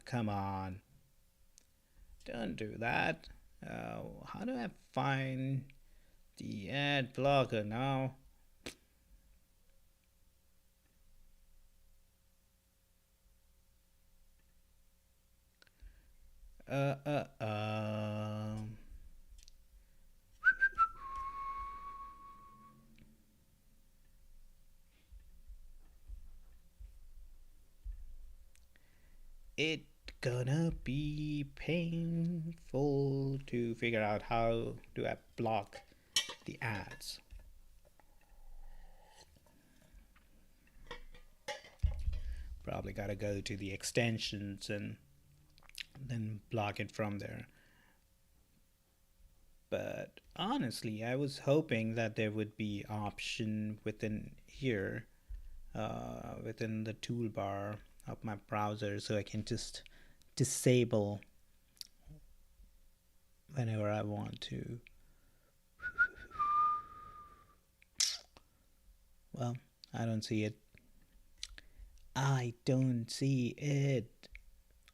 come on, don't do that. How do I find the ad blocker now? Uh, uh, um. it gonna be painful to figure out how do I block the ads. Probably gotta go to the extensions and then block it from there. But honestly, I was hoping that there would be option within here, within the toolbar of my browser, so I can just disable whenever I want to. Well, I don't see it. I don't see it.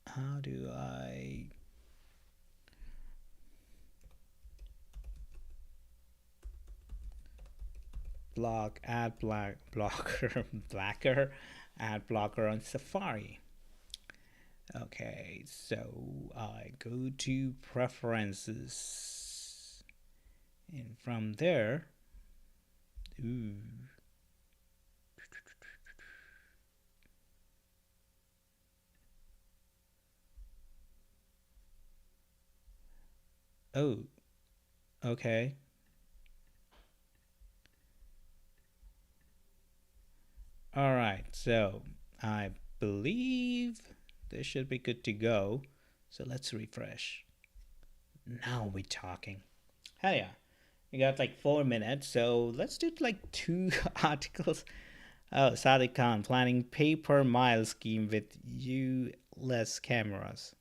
How do I? Block ad blocker blacker ad blocker on Safari. Okay, so I go to preferences, and from there, ooh, oh, okay. All right, so I believe this should be good to go. So let's refresh. Now we're talking. Hell yeah. We got like 4 minutes, so let's do like two articles. Oh, Sadiq Khan planning pay per mile scheme with U.S. cameras.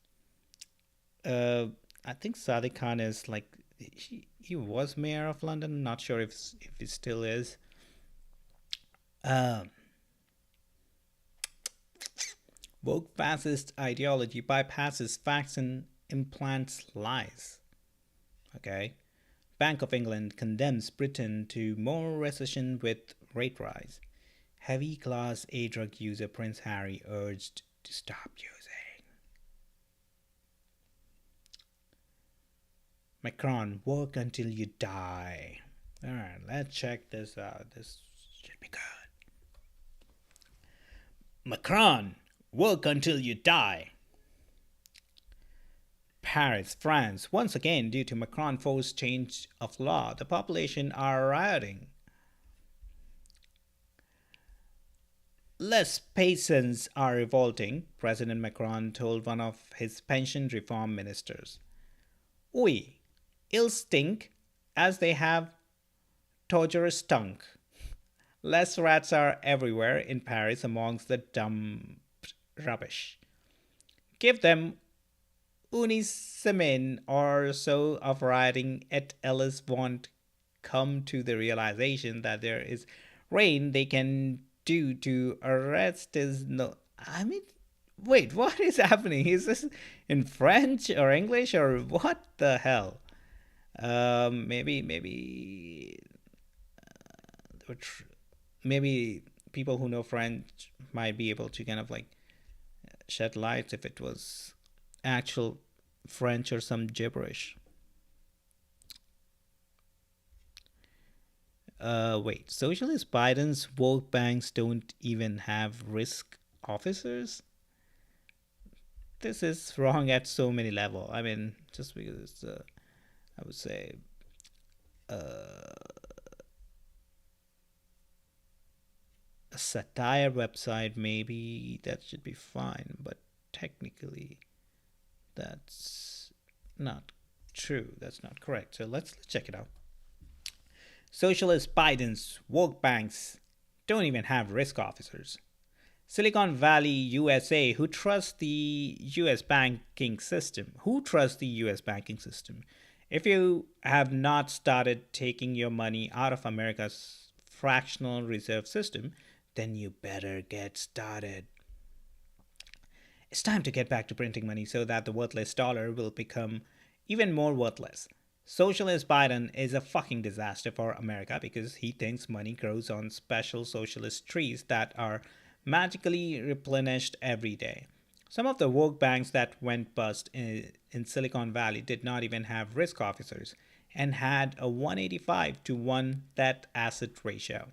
Uh, I think Sadiq Khan is like he was mayor of London. Not sure if he still is. Um, Woke fascist ideology bypasses facts and implants lies. Okay. Bank of England condemns Britain to more recession with rate rise. Heavy class A drug user Prince Harry urged to stop using. Macron, work until you die. Alright, let's check this out. This should be good. Macron, work until you die. Paris, France. Once again, due to Macron forced change of law, the population are rioting. Les peasants are revolting, President Macron told one of his pension reform ministers. Oui, ils stink, as they have torturous stunk. Less rats are everywhere in Paris amongst the dumped rubbish. Give them une semaine or so of rioting, et elles won't come to the realization that there is rain they can do to arrest is no. I mean, wait, what is happening? Is this in French or English or what the hell? Maybe maybe people who know French might be able to kind of like shed light if it was actual French or some gibberish. Wait, socialist Biden's woke banks don't even have risk officers? This is wrong at so many levels. I mean, just because it's, I would say, uh, a satire website, maybe that should be fine, but technically, that's not true. That's not correct. So let's check it out. Socialist Biden's woke banks don't even have risk officers. Silicon Valley, USA, who trusts the US banking system? Who trusts the US banking system? If you have not started taking your money out of America's fractional reserve system, then you better get started. It's time to get back to printing money so that the worthless dollar will become even more worthless. Socialist Biden is a fucking disaster for America because he thinks money grows on special socialist trees that are magically replenished every day. Some of the woke banks that went bust in Silicon Valley did not even have risk officers and had a 185 to 1 debt asset ratio.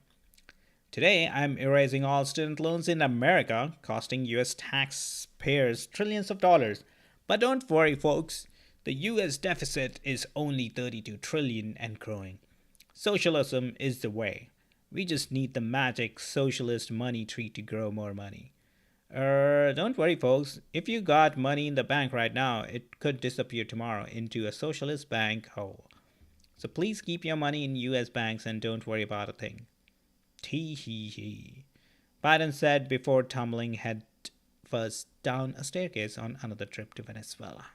Today, I'm erasing all student loans in America, costing US taxpayers trillions of dollars. But don't worry, folks. The US deficit is only 32 trillion and growing. Socialism is the way. We just need the magic socialist money tree to grow more money. Don't worry, folks. If you got money in the bank right now, it could disappear tomorrow into a socialist bank hole. So please keep your money in US banks and don't worry about a thing. Tee hee hee. Biden said before tumbling head first down a staircase on another trip to Venezuela.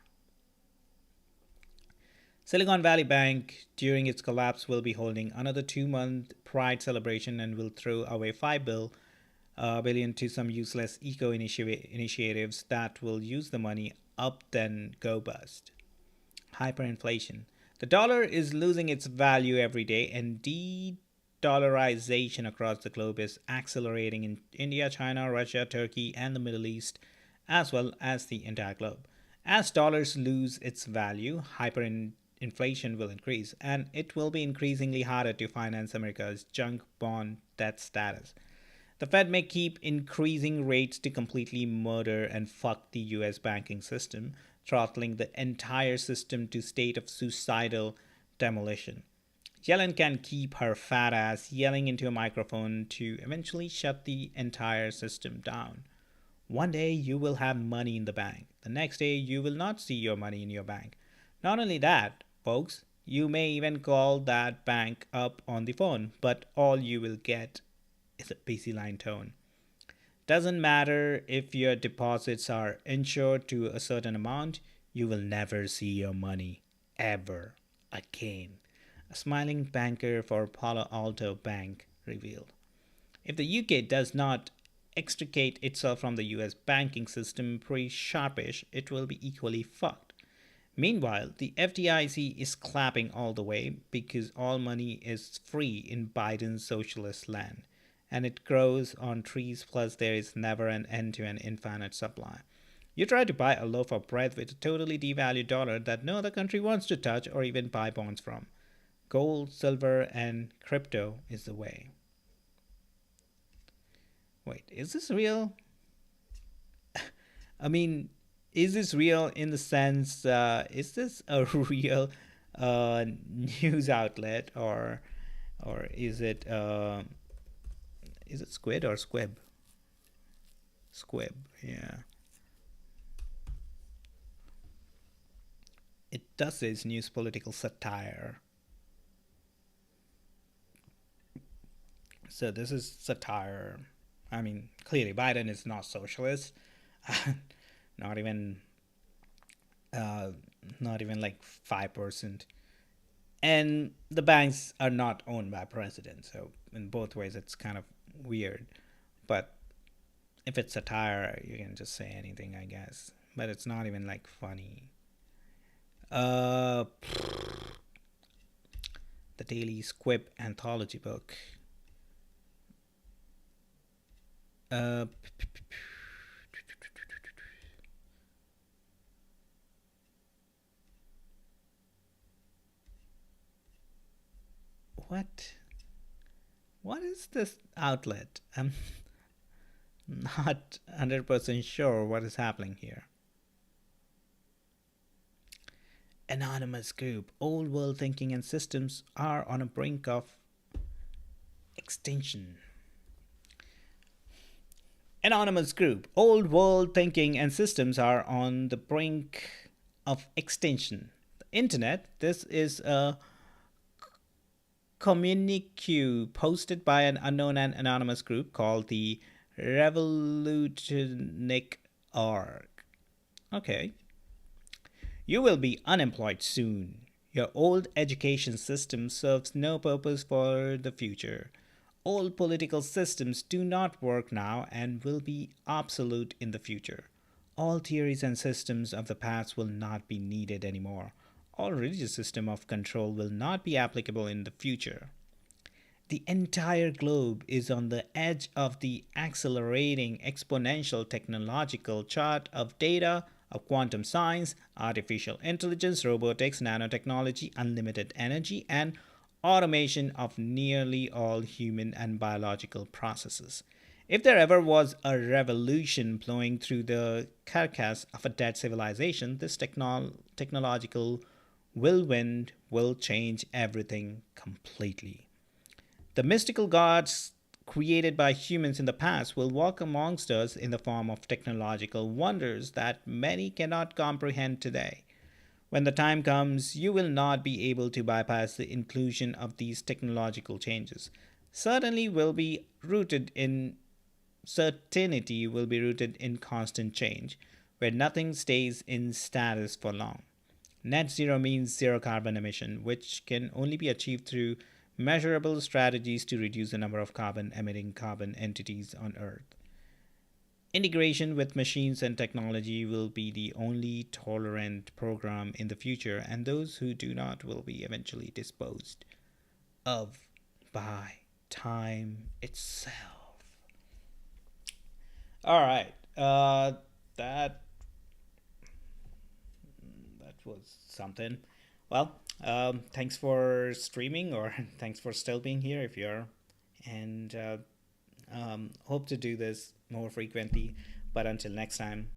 Silicon Valley Bank, during its collapse, will be holding another 2-month Pride celebration and will throw away $5 billion to some useless eco initiatives that will use the money up then go bust. Hyperinflation. The dollar is losing its value every day, and de-dollarization across the globe is accelerating in India, China, Russia, Turkey, and the Middle East, as well as the entire globe. As dollars lose its value, hyperinflation will increase, and it will be increasingly harder to finance America's junk bond debt status. The Fed may keep increasing rates to completely murder and fuck the US banking system, throttling the entire system to state of suicidal demolition. Yellen can keep her fat ass yelling into a microphone to eventually shut the entire system down. One day you will have money in the bank. The next day you will not see your money in your bank. Not only that, folks, you may even call that bank up on the phone, but all you will get is a busy line tone. Doesn't matter if your deposits are insured to a certain amount, you will never see your money ever again. A smiling banker for Palo Alto Bank revealed. If the UK does not extricate itself from the US banking system pretty sharpish, it will be equally fucked. Meanwhile, the FDIC is clapping all the way because all money is free in Biden's socialist land, and it grows on trees, plus there is never an end to an infinite supply. You try to buy a loaf of bread with a totally devalued dollar that no other country wants to touch or even buy bonds from. Gold, silver, and crypto is the way. Wait, is this real? I mean, is this real in the sense, is this a real news outlet, or is it squid or squib? Squib, yeah. It does say news political satire. So this is satire. I mean, clearly Biden is not socialist. not even uh, not even like 5%. And the banks are not owned by president. So in both ways it's kind of weird. But if it's satire, you can just say anything, I guess. But it's not even like funny. Uh, the Daily Squib anthology book. Uh, what? What is this outlet? I'm not 100% sure what is happening here. Anonymous group. Old world thinking and systems are on a brink of extinction. Anonymous group. Old world thinking and systems are on the brink of extinction. The internet. This is a communique posted by an unknown and anonymous group called the Revolutinic Org. Okay. You will be unemployed soon. Your old education system serves no purpose for the future. Old political systems do not work now and will be obsolete in the future. All theories and systems of the past will not be needed anymore. All religious system of control will not be applicable in the future. The entire globe is on the edge of the accelerating exponential technological chart of data, of quantum science, artificial intelligence, robotics, nanotechnology, unlimited energy, and automation of nearly all human and biological processes. If there ever was a revolution blowing through the carcass of a dead civilization, this technological whirlwind will change everything completely. The mystical gods created by humans in the past will walk amongst us in the form of technological wonders that many cannot comprehend today. When the time comes, you will not be able to bypass the inclusion of these technological changes. Certainly will be rooted in Certainty will be rooted in constant change, where nothing stays in status for long. Net zero means zero carbon emission, which can only be achieved through measurable strategies to reduce the number of carbon emitting carbon entities on Earth. Integration with machines and technology will be the only tolerant program in the future, and those who do not will be eventually disposed of by time itself. All right, that that was something. Well, thanks for streaming, or thanks for still being here if you're, and hope to do this more frequently. But until next time,